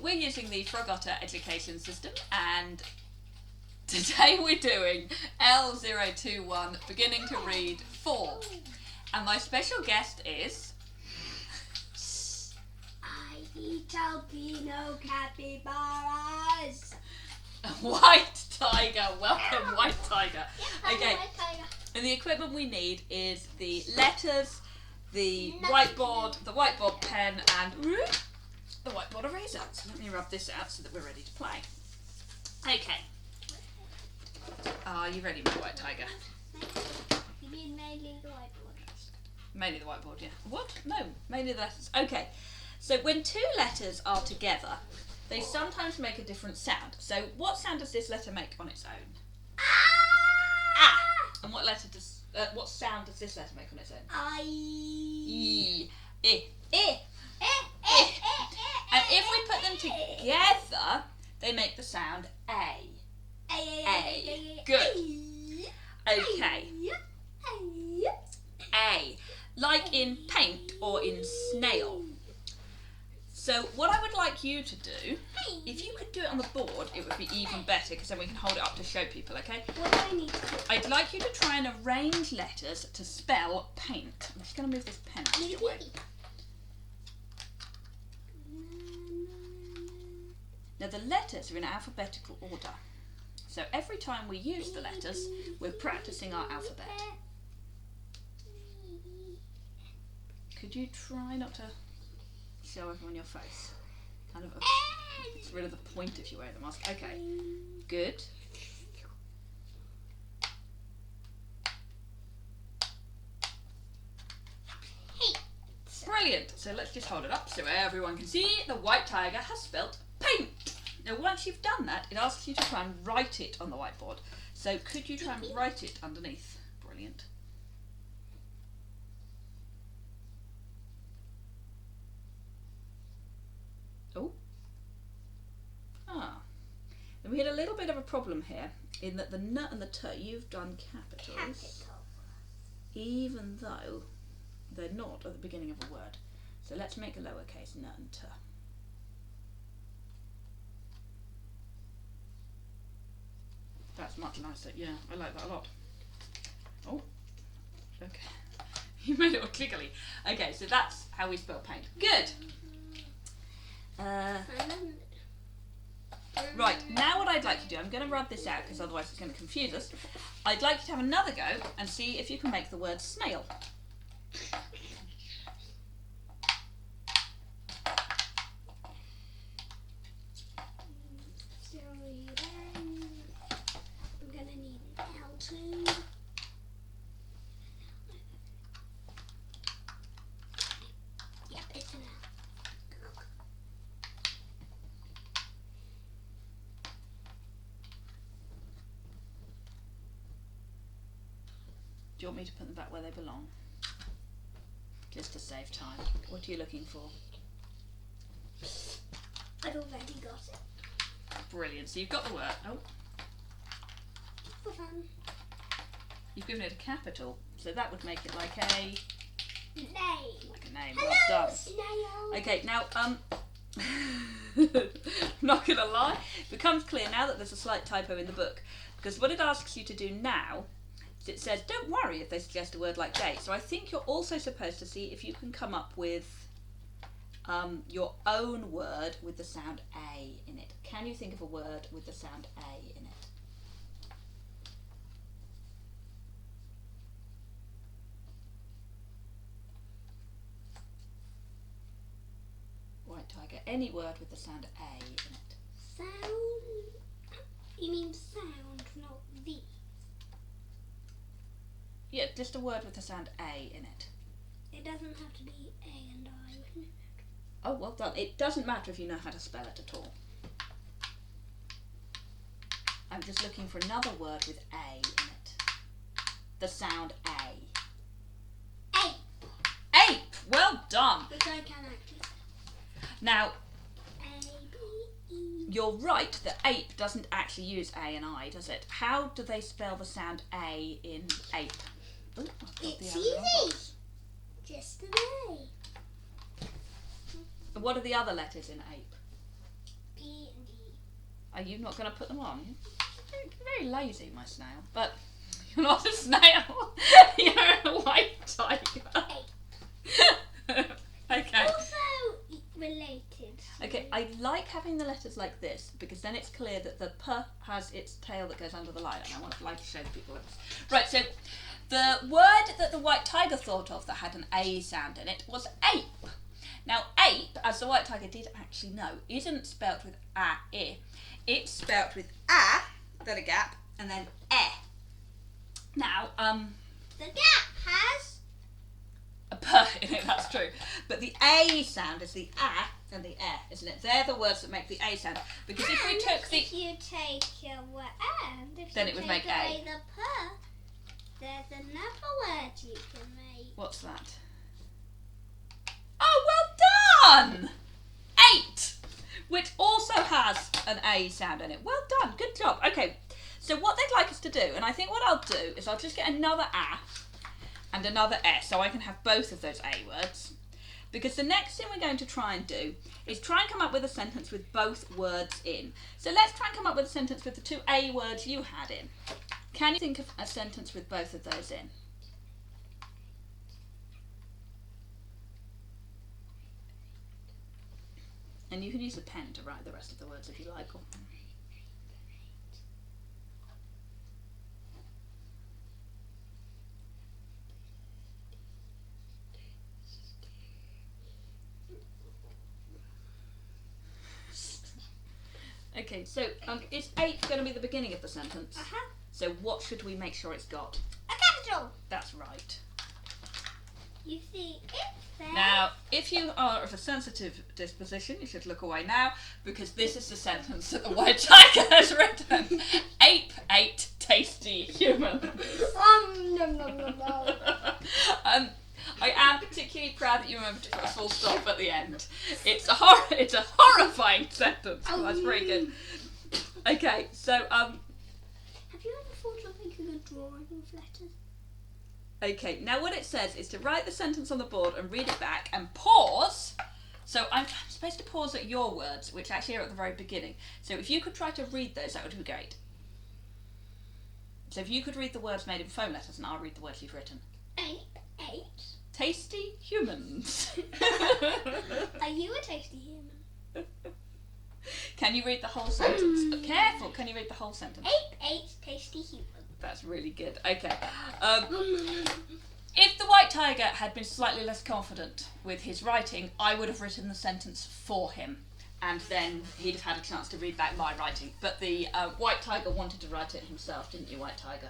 we're using the Frogotter education system, and today we're doing L021, beginning to read 4. And my special guest is... I eat albino capybaras. White Tiger. Welcome, White Tiger. Okay, White tiger. and the equipment we need is the letters, the whiteboard pen, and the whiteboard eraser. So let me rub this out so that we're ready to play. Okay. Are you ready, my White Tiger? You mean mainly the whiteboard? Mainly the whiteboard, yeah. What? No, mainly the letters. Okay. So when two letters are together, they sometimes make a different sound. So what sound does this letter make on its own? Ah! And what sound does this letter make on its own? E. And if we put them together, they make the sound A. A. Good. Okay. A. Like in paint or in snail. So what I would like you to do, if you could do it on the board, it would be even better, because then we can hold it up to show people, okay? What do I need to do? I'd like you to try and arrange letters to spell paint. I'm just going to move this pen out of your way. Now the letters are in alphabetical order. So every time we use the letters, we're practicing our alphabet. Could you try not to show everyone your face? Kind of it's rid of the point if you wear the mask. Okay, good. Brilliant. So let's just hold it up so everyone can see the White Tiger has spelt paint. Now once you've done that, it asks you to try and write it on the whiteboard. So could you try and write it underneath? Brilliant. Oh. Ah. And we had a little bit of a problem here in that the N and the T, you've done capitals. Even though they're not at the beginning of a word. So let's make a lowercase N and T. That's much nicer. Yeah, I like that a lot. Oh, okay. You made it all clickily. Okay, so that's how we spell paint. Good. Right, now what I'd like you to do, I'm going to rub this out because otherwise it's going to confuse us. I'd like you to have another go and see if you can make the word snail. I'm gonna need an L2. Yep, it's an L. Do you want me to put them back where they belong? Just to save time. What are you looking for? I've already got it. Brilliant. So you've got the word. Oh, For fun. you've given it a capital. So that would make it like a Name. like a name. Hello, Well done. snail. Okay, now not gonna lie, it becomes clear now that there's a slight typo in the book, because what it asks you to do now is it says don't worry if they suggest a word like day. So I think you're also supposed to see if you can come up with your own word with the sound A in it. Can you think of a word with the sound A in it? White Tiger, any word with the sound A in it. Sound. You mean sound, not V. Yeah, just a word with the sound A in it. It doesn't have to be A and I, wouldn't it? Oh, well done. It doesn't matter if you know how to spell it at all. I'm just looking for another word with A in it. The sound A. Ape. Ape! Well done. Which I can actually. Now, A-B-E. you're right that ape doesn't actually use A and I, does it? How do they spell the sound A in ape? Ooh, I've got the It's L021 easy. box. Just an A. What are the other letters in ape? E and E. Are you not going to put them on? You're very lazy, my snail. But you're not a snail. You're a white tiger. Okay. Also related. Okay, I like having the letters like this because then it's clear that the P has its tail that goes under the line, and I want to like to show people this. Right, so the word that the white tiger thought of that had an A sound in it was ape. Now, ape, as the white tiger did actually know, isn't spelt with A-I. It's spelt with A, then a gap, and then E. Now, The gap has a P in it, that's true. But the A sound is the A and the E, isn't it? They're the words that make the A sound. Because if we took the... If you take a word and if Then you it would take make A. away the P, there's another word you can make. What's that? Oh, well done! 8! Which also has an A sound in it. Well done, good job. Okay, so what they'd like us to do, and I think what I'll do is I'll just get another A and another S so I can have both of those A words. Because the next thing we're going to try and do is try and come up with a sentence with both words in. So let's try and come up with a sentence with the two A words you had in. Can you think of a sentence with both of those in? And you can use a pen to write the rest of the words if you like. Okay, so is 8 going to be the beginning of the sentence? Uh-huh. So what should we make sure it's got? A capital. That's right. You see, it's there. Now, if you are of a sensitive disposition, you should look away now, because this is the sentence that the white tiger has written. Ape ate tasty human. Nom, nom, nom, nom. I am particularly proud that you remembered to put a full stop at the end. It's a horrifying sentence. Oh, that's very good. Okay, so Have you ever thought of making a drawing of letters? Okay, now what it says is to write the sentence on the board and read it back and pause. So I'm supposed to pause at your words, which actually are at the very beginning. So if you could try to read those, that would be great. So if you could read the words made in foam letters and I'll read the words you've written. Eight. Tasty humans. Are you a tasty human? Can you read the whole sentence? Careful, can you read the whole sentence? Ape ate tasty human. That's really good. Okay. If the white tiger had been slightly less confident with his writing, I would have written the sentence for him, and then he'd have had a chance to read back my writing. But the white tiger wanted to write it himself, didn't you, white tiger?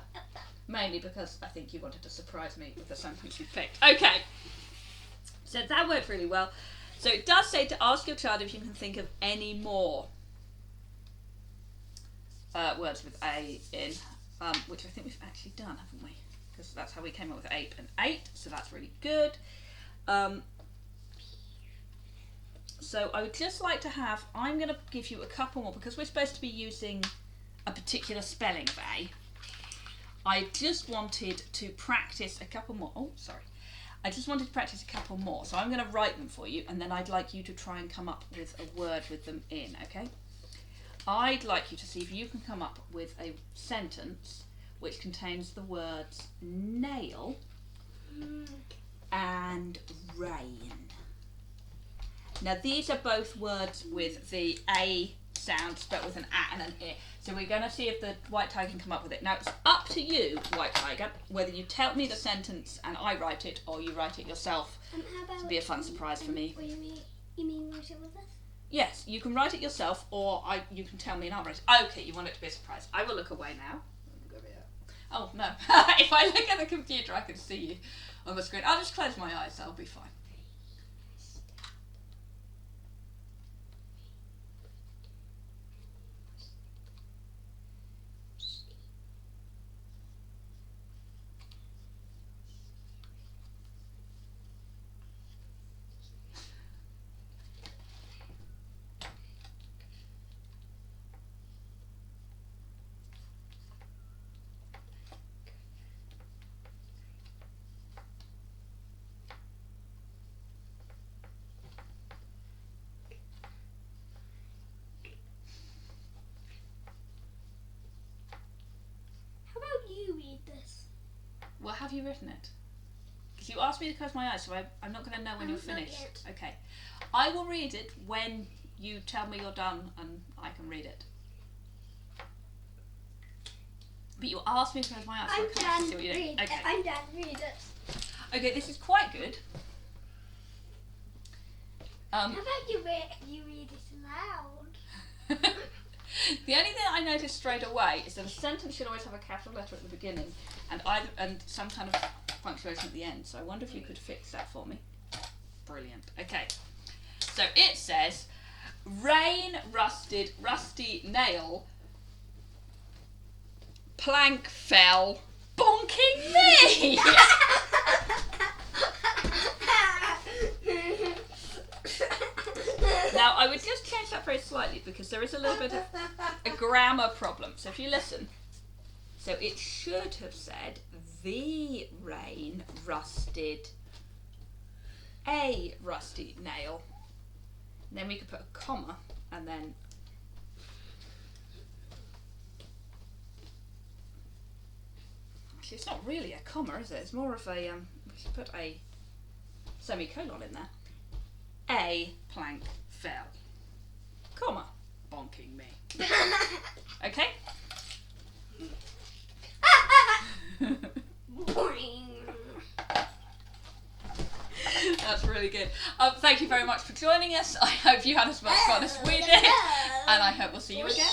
Mainly because I think you wanted to surprise me with the sentence you picked. Okay. So that worked really well. So it does say to ask your child if you can think of any more words with A in, which I think we've actually done, haven't we? Because that's how we came up with ape and 8, so that's really good. So I would just like to have, I'm going to give you a couple more, because we're supposed to be using a particular spelling of A. I just wanted to practice a couple more. Oh, sorry. I just wanted to practice a couple more. So I'm going to write them for you, and then I'd like you to try and come up with a word with them in, okay? I'd like you to see if you can come up with a sentence which contains the words nail and rain. Now these are both words with the A sound spelled with an A and an I. So we're going to see if the white tiger can come up with it. Now it's up to you, white tiger, whether you tell me the sentence and I write it, or you write it yourself. How about It'll be a fun surprise for me. What do you mean write it with us? Yes, you can write it yourself, or you can tell me and I'll write it. Okay, you want it to be a surprise. I will look away now. Oh no, if I look at the computer I can see you on the screen. I'll just close my eyes, that'll be fine. have you written it? Because you asked me to close my eyes, so I'm not going to know when you're Not finished. yet. Okay. I will read it when you tell me you're done and I can read it. But you asked me to close my eyes, so I can't actually see what you're doing. Okay. I'm done. Read it. Okay, this is quite good. How about you read it loud? The only thing I noticed straight away is that a sentence should always have a capital letter at the beginning and some kind of punctuation at the end. So I wonder if you could fix that for me. Brilliant. Okay. So it says, rain rusted rusty nail, plank fell, bonking me. Now, I would just change that phrase slightly because there is a little bit of a grammar problem. So if you listen, so it should have said, the rain rusted a rusty nail. And then we could put a comma and then actually it's not really a comma, is it? It's more of a we should put a semicolon in there. A plank fell, comma, bonking me. Okay? That's really good. Thank you very much for joining us. I hope you had as much fun as we did, and I hope we'll see you again.